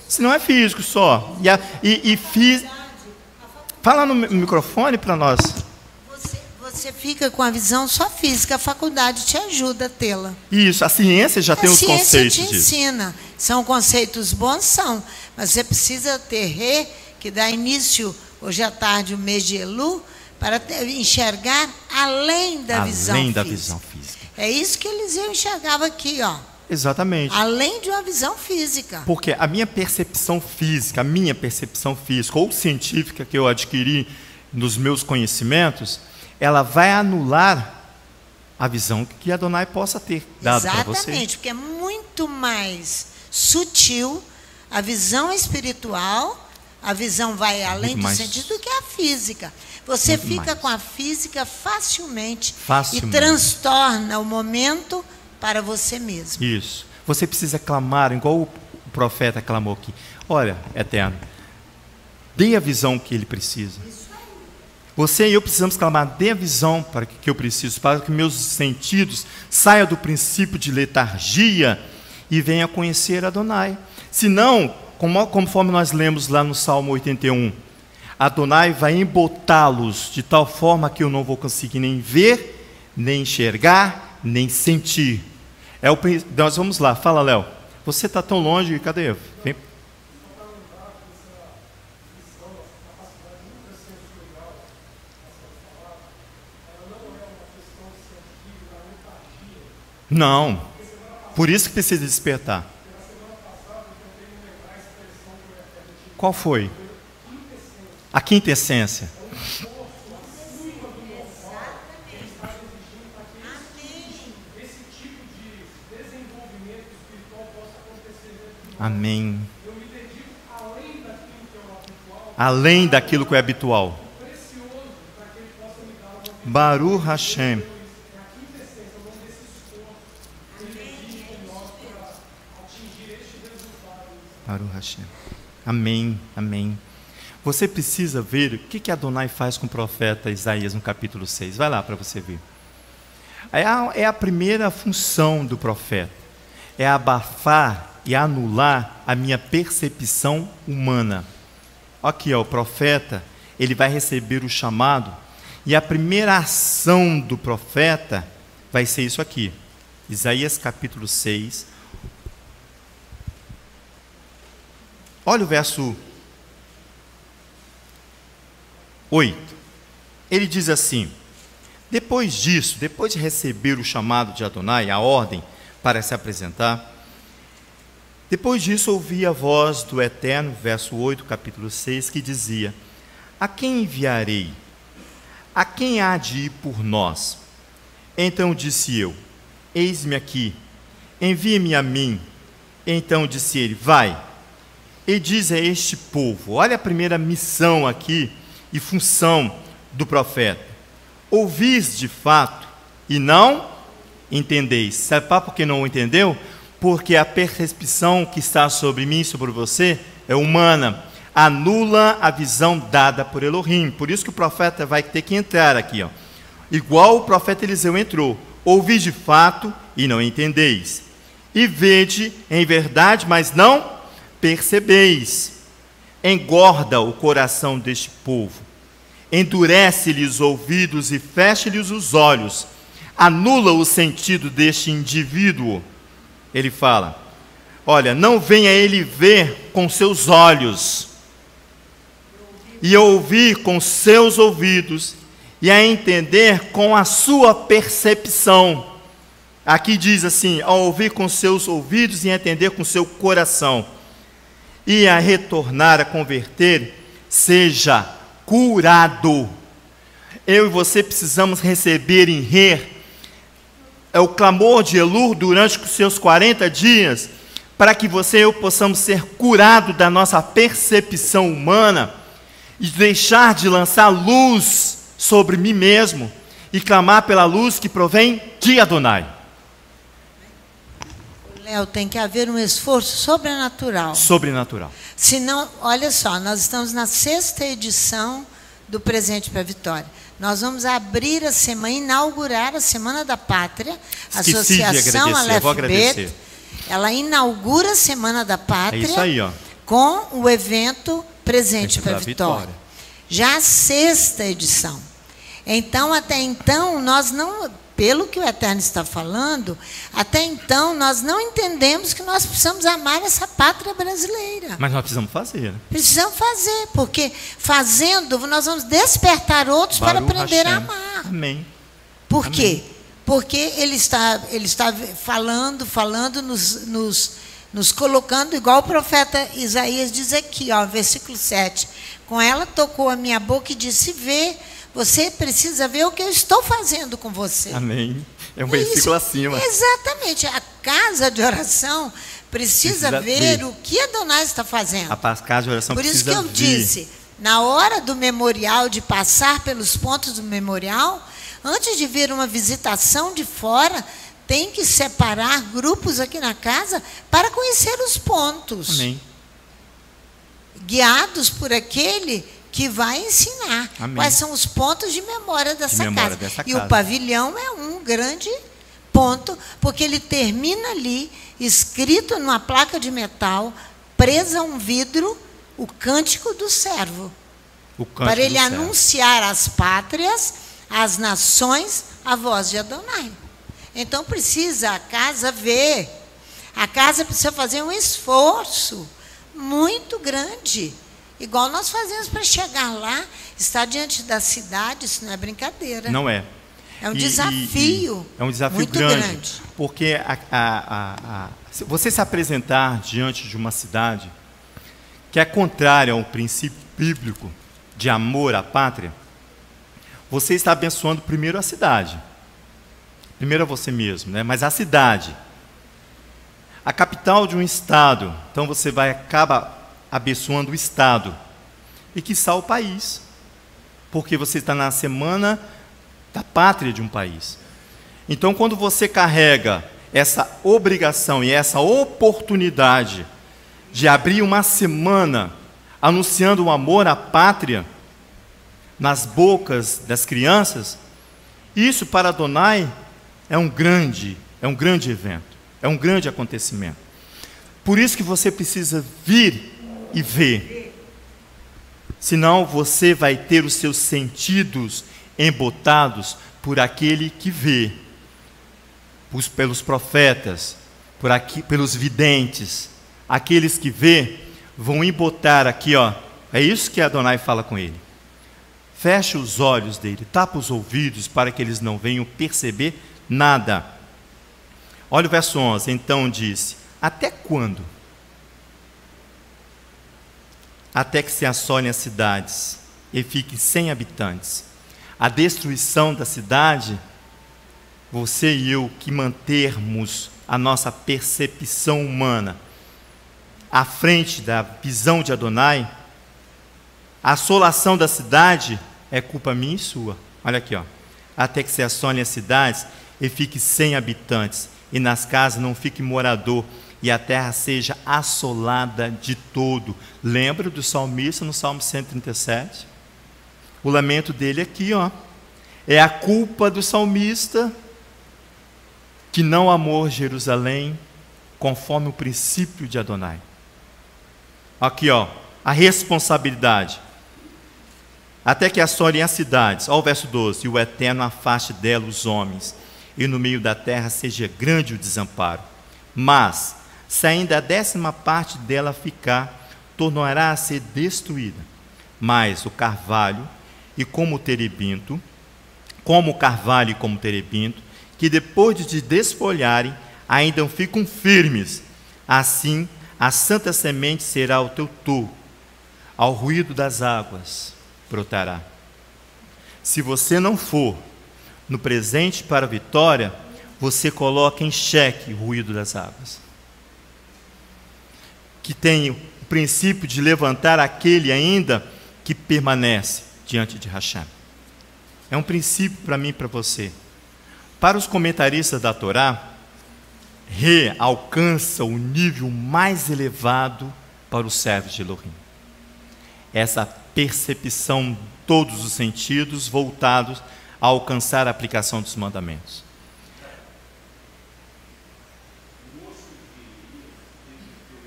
Senão é físico só. Fala no microfone para nós. Você fica com a visão só física, a faculdade te ajuda a tê-la. Isso, a ciência já tem os conceitos disso. A ciência te ensina. São conceitos bons, são. Mas você precisa ter Rê, que dá início, hoje à tarde, o mês de Elu, para enxergar além da visão física. Além da visão física. É isso que Eliseu enxergava aqui, ó. Exatamente. Além de uma visão física. Porque a minha percepção física, ou científica que eu adquiri nos meus conhecimentos, ela vai anular a visão que Adonai possa ter dado para você. Exatamente, porque é muito mais sutil a visão espiritual, a visão vai além do sentido do que a física. Você fica com a física facilmente e transtorna o momento para você mesmo. Isso. Você precisa clamar, igual o profeta clamou aqui. Olha, Eterno, dê a visão que ele precisa. Você e eu precisamos clamar, dê a visão para que eu preciso, para que meus sentidos saiam do princípio de letargia e venha conhecer Adonai. Senão, conforme nós lemos lá no Salmo 81, Adonai vai embotá-los de tal forma que eu não vou conseguir nem ver, nem enxergar, nem sentir. Nós vamos lá, fala, Léo. Você está tão longe, cadê? Vem. Não, por isso que precisa despertar. Qual foi? A quinta essência. Amém. Além daquilo que é habitual. Baruch Hashem. Baruch Hashem. Amém, amém. Você precisa ver o que Adonai faz com o profeta Isaías no capítulo 6. Vai lá para você ver. É a primeira função do profeta. É abafar e anular a minha percepção humana. Aqui, o profeta, ele vai receber o chamado, e a primeira ação do profeta vai ser isso aqui. Isaías capítulo 6. Olha o verso 8. Ele diz assim: depois disso, depois de receber o chamado de Adonai, a ordem para se apresentar, depois disso ouvi a voz do Eterno, verso 8, capítulo 6, que dizia: a quem enviarei? A quem há de ir por nós? Então disse eu: eis-me aqui, envie-me a mim. Então disse ele: vai, e diz a este povo. Olha a primeira missão aqui e função do profeta: ouvis de fato e não entendeis. Sabe por que não entendeu? Porque a percepção que está sobre mim, sobre você, é humana, anula a visão dada por Elohim. Por isso que o profeta vai ter que entrar aqui, igual o profeta Eliseu entrou: ouvi de fato e não entendeis, e vede em verdade, mas não percebeis. Engorda o coração deste povo, endurece-lhes os ouvidos e fecha-lhes os olhos, anula o sentido deste indivíduo. Ele fala: olha, não venha ele ver com seus olhos, e ouvir com seus ouvidos, e a entender com a sua percepção. Aqui diz assim: a ouvir com seus ouvidos e a entender com seu coração, e a retornar, a converter, seja curado. Eu e você precisamos receber em é o clamor de Elul durante os seus 40 dias, para que você e eu possamos ser curados da nossa percepção humana, e deixar de lançar luz sobre mim mesmo, e clamar pela luz que provém de Adonai. Léo, tem que haver um esforço sobrenatural. Sobrenatural. Senão, olha só, nós estamos na 6ª edição do Presente para a Vitória. Nós vamos abrir a semana, inaugurar a Semana da Pátria. A Associação Aleph Bet, ela inaugura a Semana da Pátria. É isso aí, com o evento Presente para a Vitória. Já a 6ª edição. Então, até então, nós não, pelo que o Eterno está falando, até então nós não entendemos que nós precisamos amar essa pátria brasileira. Mas nós precisamos fazer. Precisamos fazer, porque fazendo nós vamos despertar outros para aprender a amar. Amém. Por quê? Porque ele está falando, nos colocando, igual o profeta Isaías diz aqui, versículo 7. Com ela tocou a minha boca e disse: vê, você precisa ver o que eu estou fazendo com você. Amém. É um versículo acima. Exatamente. A casa de oração precisa ver o que Adonai está fazendo. A casa de oração precisa ver. Por isso que eu disse, na hora do memorial, de passar pelos pontos do memorial, antes de vir uma visitação de fora, tem que separar grupos aqui na casa para conhecer os pontos. Amém. Guiados por aquele que vai ensinar. Amém. Quais são os pontos de memória dessa casa. E o pavilhão é um grande ponto, porque ele termina ali, escrito numa placa de metal, presa a um vidro o cântico do servo, para ele anunciar às pátrias, às nações, a voz de Adonai. Então precisa a casa ver, a casa precisa fazer um esforço muito grande, igual nós fazemos para chegar lá, estar diante da cidade. Isso não é brincadeira. Não é. É um desafio. É um desafio muito grande. Porque você se apresentar diante de uma cidade que é contrária ao princípio bíblico de amor à pátria, você está abençoando primeiro a cidade. Primeiro a você mesmo, né? Mas a cidade. A capital de um estado. Então você acaba abençoando o estado. E quiçá o país. Porque você está na semana da pátria de um país. Então, quando você carrega essa obrigação e essa oportunidade de abrir uma semana anunciando o amor à pátria nas bocas das crianças, isso para Adonai é um grande evento, é um grande acontecimento. Por isso que você precisa vir e ver. Senão você vai ter os seus sentidos embotados por aquele que vê, pelos profetas, pelos videntes. Aqueles que vê vão embotar aqui, ó. É isso que Adonai fala com ele. Fecha os olhos dele, tapa os ouvidos para que eles não venham perceber nada. Olha o verso 11. Então disse: até quando? Até que se assolem as cidades e fiquem sem habitantes. A destruição da cidade, você e eu que mantermos a nossa percepção humana à frente da visão de Adonai, a assolação da cidade é culpa minha e sua. Olha aqui, ó. Até que se assolem as cidades e fique sem habitantes, e nas casas não fique morador, e a terra seja assolada de todo. Lembra do salmista no Salmo 137? O lamento dele aqui, ó. É a culpa do salmista que não amou Jerusalém conforme o princípio de Adonai. Aqui, ó, a responsabilidade. Até que assolem as cidades. Olha o verso 12. E o Eterno afaste dela os homens, e no meio da terra seja grande o desamparo. Mas, se ainda a 10ª parte dela ficar, tornará a ser destruída. Mas o carvalho e como o terebinto, que depois de desfolharem, ainda ficam firmes. Assim, a santa semente será o teu touro, ao ruído das águas brotará. Se você não for no presente para a vitória, você coloca em xeque o ruído das águas. Que tem o princípio de levantar aquele ainda que permanece diante de Hashem. É um princípio para mim e para você. Para os comentaristas da Torá, Rê alcança o nível mais elevado para os servos de Elohim. Essa percepção, todos os sentidos voltados a alcançar a aplicação dos mandamentos.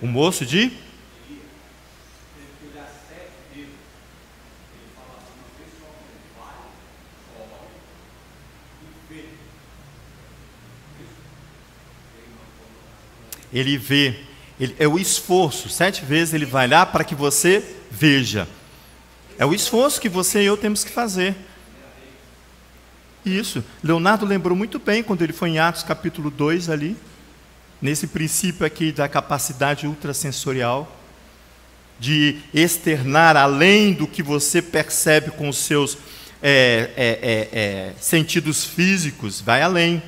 O moço de? Ele vê, é o esforço, 7 vezes ele vai lá para que você veja. É o esforço que você e eu temos que fazer. Isso, Leonardo lembrou muito bem quando ele foi em Atos capítulo 2 ali, nesse princípio aqui da capacidade ultrassensorial, de externar além do que você percebe com os seus sentidos físicos, vai além.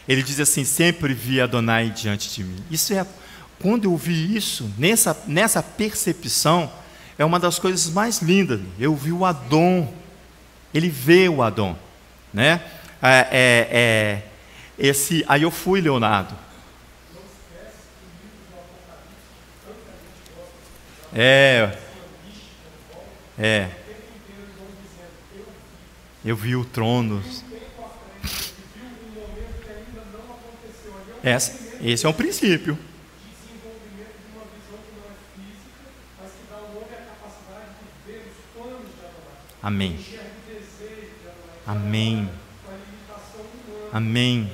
Ele diz assim: sempre vi Adonai diante de mim. Isso quando eu vi isso, nessa percepção, é uma das coisas mais lindas. Eu vi o Adon, ele vê o Adon, né? Aí eu fui, Leonardo. Eu vi o trono. Esse é um princípio. Amém. Amém. Amém.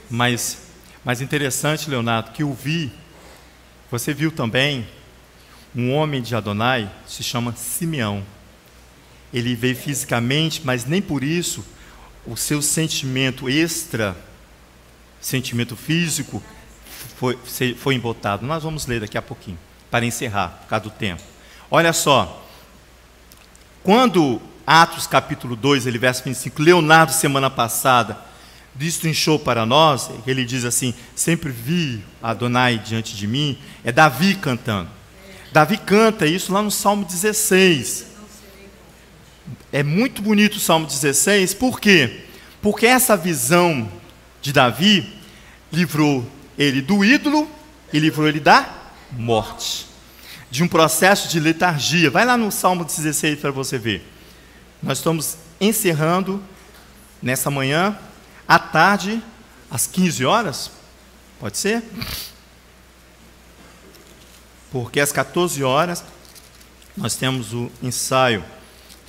Mas interessante, Leonardo, que você viu também, um homem de Adonai se chama Simeão. Ele veio fisicamente, mas nem por isso o seu sentimento sentimento físico, foi embotado. Nós vamos ler daqui a pouquinho, para encerrar, por causa do tempo. Olha só, quando Atos capítulo 2, verso 25, Leonardo, semana passada, destrinchou para nós, ele diz assim, sempre vi Adonai diante de mim, é Davi cantando. Davi canta isso lá no Salmo 16. É muito bonito o Salmo 16, por quê? Porque essa visão de Davi livrou ele do ídolo e livrou ele da morte, de um processo de letargia. Vai lá no Salmo 16 para você ver. Nós estamos encerrando nessa manhã, à tarde, às 15 horas, pode ser? Porque às 14 horas nós temos o ensaio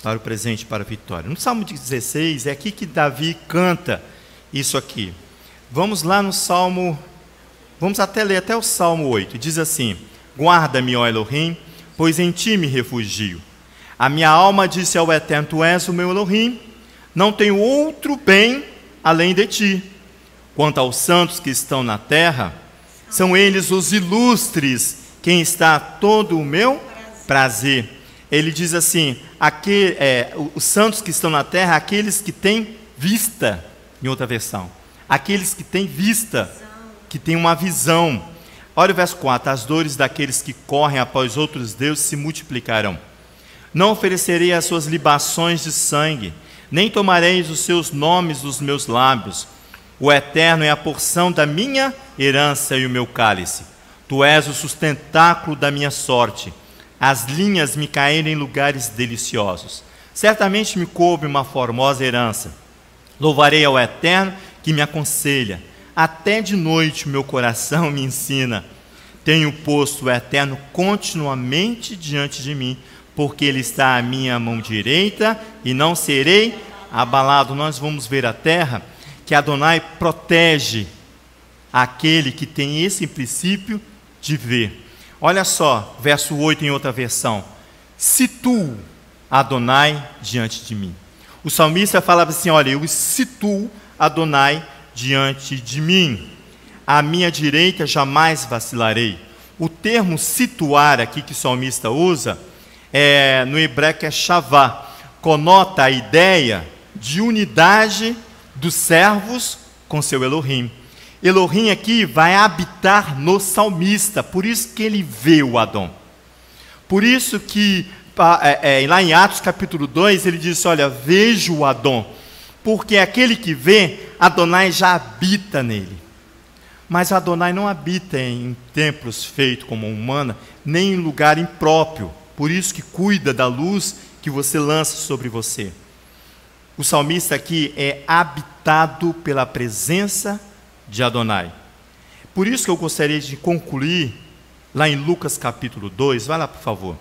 para o presente, para a vitória. No Salmo 16, é aqui que Davi canta isso aqui. Vamos lá no Salmo, vamos ler até o Salmo 8. Diz assim: guarda-me, ó Elohim, pois em ti me refugio. A minha alma disse ao Eterno, tu és o meu Elohim, não tenho outro bem além de ti. Quanto aos santos que estão na terra, são eles os ilustres, quem está todo o meu prazer. Ele diz assim, os santos que estão na terra, aqueles que têm vista, em outra versão, aqueles que têm vista, que têm uma visão. Olha o verso 4, as dores daqueles que correm após outros deuses se multiplicarão. Não oferecerei as suas libações de sangue, nem tomareis os seus nomes dos meus lábios. O Eterno é a porção da minha herança e o meu cálice. Tu és o sustentáculo da minha sorte. As linhas me caíram em lugares deliciosos. Certamente me coube uma formosa herança. Louvarei ao Eterno que me aconselha. Até de noite o meu coração me ensina. Tenho posto o Eterno continuamente diante de mim, porque Ele está à minha mão direita e não serei abalado. Nós vamos ver a terra, que Adonai protege aquele que tem esse princípio de ver. Olha só, verso 8 em outra versão. Situo Adonai diante de mim. O salmista falava assim, olha, eu situo Adonai diante de mim. À minha direita jamais vacilarei. O termo situar aqui que o salmista usa, no hebraico é shavá, conota a ideia de unidade dos servos com seu Elohim. Elohim aqui vai habitar no salmista, por isso que ele vê o Adão. Por isso que lá em Atos capítulo 2 ele diz, olha, vejo o Adão, porque aquele que vê, Adonai já habita nele. Mas Adonai não habita em templos feitos como humana, nem em lugar impróprio. Por isso que cuida da luz que você lança sobre você. O salmista aqui é habitado pela presença de Adonai. Por isso que eu gostaria de concluir lá em Lucas capítulo 2, vai lá por favor.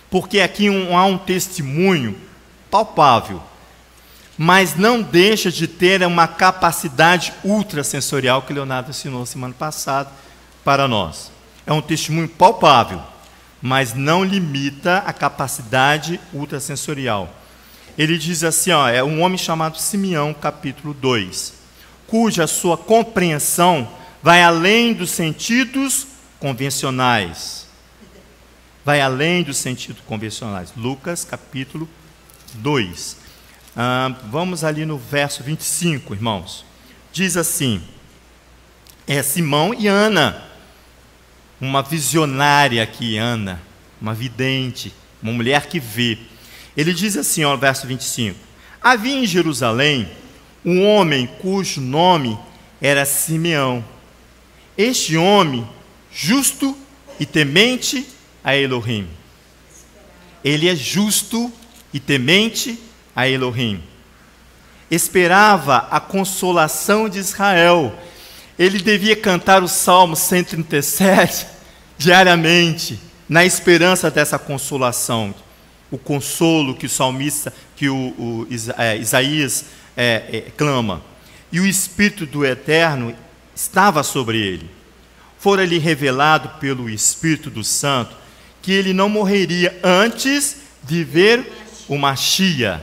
Porque aqui há um testemunho palpável, mas não deixa de ter uma capacidade ultrassensorial que Leonardo ensinou semana passada para nós. É um testemunho palpável, mas não limita a capacidade ultrassensorial. Ele diz assim, é um homem chamado Simeão, capítulo 2, cuja sua compreensão vai além dos sentidos convencionais. Vai além dos sentidos convencionais. Lucas, capítulo 2. Vamos ali no verso 25, irmãos. Diz assim, Simão e Ana, uma visionária aqui, Ana, uma vidente, uma mulher que vê. Ele diz assim, verso 25, havia em Jerusalém um homem cujo nome era Simeão. Este homem, justo e temente a Elohim. Ele é justo e temente a Elohim. Esperava a consolação de Israel. ele devia cantar o Salmo 137 diariamente, na esperança dessa consolação, o consolo que o salmista, que Isaías clama. E o Espírito do Eterno estava sobre ele. Fora-lhe revelado pelo Espírito do Santo que ele não morreria antes de ver o Machia,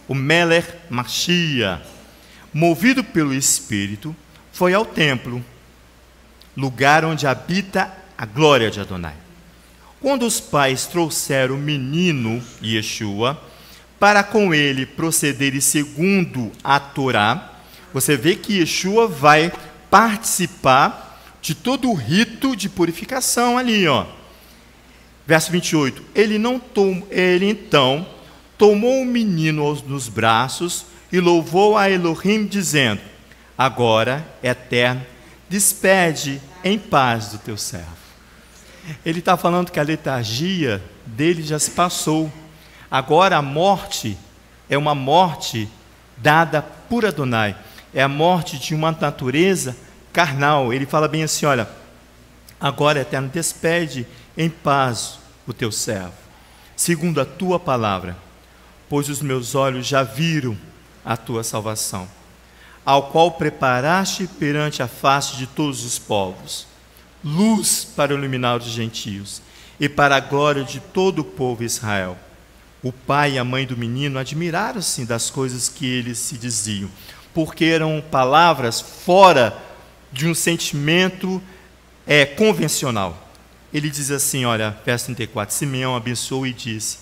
o Melech Machia. Movido pelo Espírito, foi ao templo, lugar onde habita a glória de Adonai. Quando os pais trouxeram o menino Yeshua para com ele procederem segundo a Torá, você vê que Yeshua vai participar de todo o rito de purificação ali, ó. Verso 28. Ele então tomou o menino nos braços e louvou a Elohim, dizendo: agora, Eterno, despede em paz do teu servo. Ele está falando que a letargia dele já se passou. Agora a morte é uma morte dada por Adonai. É a morte de uma natureza carnal. Ele fala bem assim, olha, agora, Eterno, despede em paz o teu servo, segundo a tua palavra, pois os meus olhos já viram a tua salvação, ao qual preparaste perante a face de todos os povos, luz para iluminar os gentios e para a glória de todo o povo Israel. O pai e a mãe do menino admiraram-se das coisas que eles se diziam, porque eram palavras fora de um sentimento convencional. Ele diz assim, olha, verso 34, Simeão abençoou e disse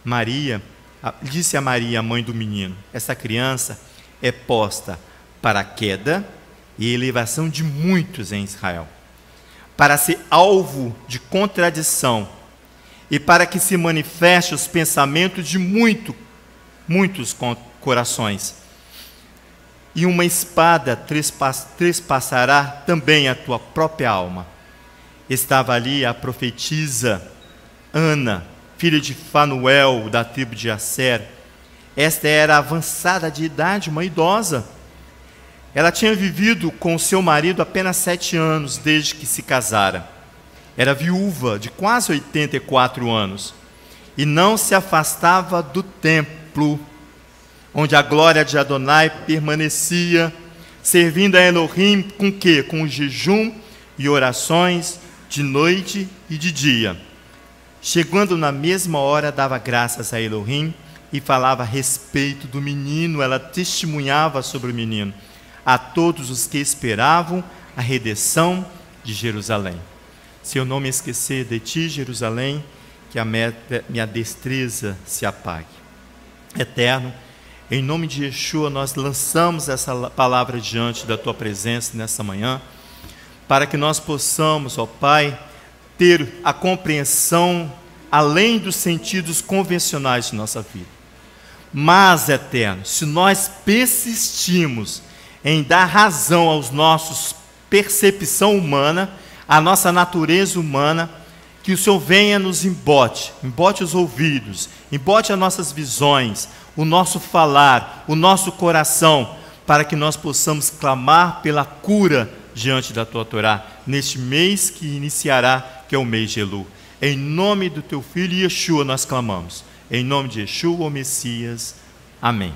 a Maria, a mãe do menino, essa criança é posta para a queda e elevação de muitos em Israel, para ser alvo de contradição e para que se manifeste os pensamentos de muitos corações. E uma espada trespassará também a tua própria alma. Estava ali a profetisa Ana, filha de Fanuel, da tribo de Asser. Esta era avançada de idade, uma idosa. Ela tinha vivido com seu marido apenas 7 anos desde que se casara. Era viúva de quase 84 anos e não se afastava do templo, onde a glória de Adonai permanecia, servindo a Elohim com quê? Com jejum e orações de noite e de dia. Chegando na mesma hora, dava graças a Elohim e falava a respeito do menino, ela testemunhava sobre o menino a todos os que esperavam a redenção de Jerusalém. Se eu não me esquecer de ti, Jerusalém, que a minha destreza se apague. Eterno, em nome de Yeshua, nós lançamos essa palavra diante da tua presença nessa manhã, para que nós possamos, ó Pai, ter a compreensão além dos sentidos convencionais de nossa vida. Mas, Eterno, se nós persistimos em dar razão aos nossos percepção humana, à nossa natureza humana, que o Senhor venha nos embote os ouvidos, embote as nossas visões, o nosso falar, o nosso coração, para que nós possamos clamar pela cura diante da tua Torá, neste mês que iniciará, que é o mês de Elu. Em nome do teu Filho Yeshua nós clamamos. Em nome de Yeshua, o Messias. Amém.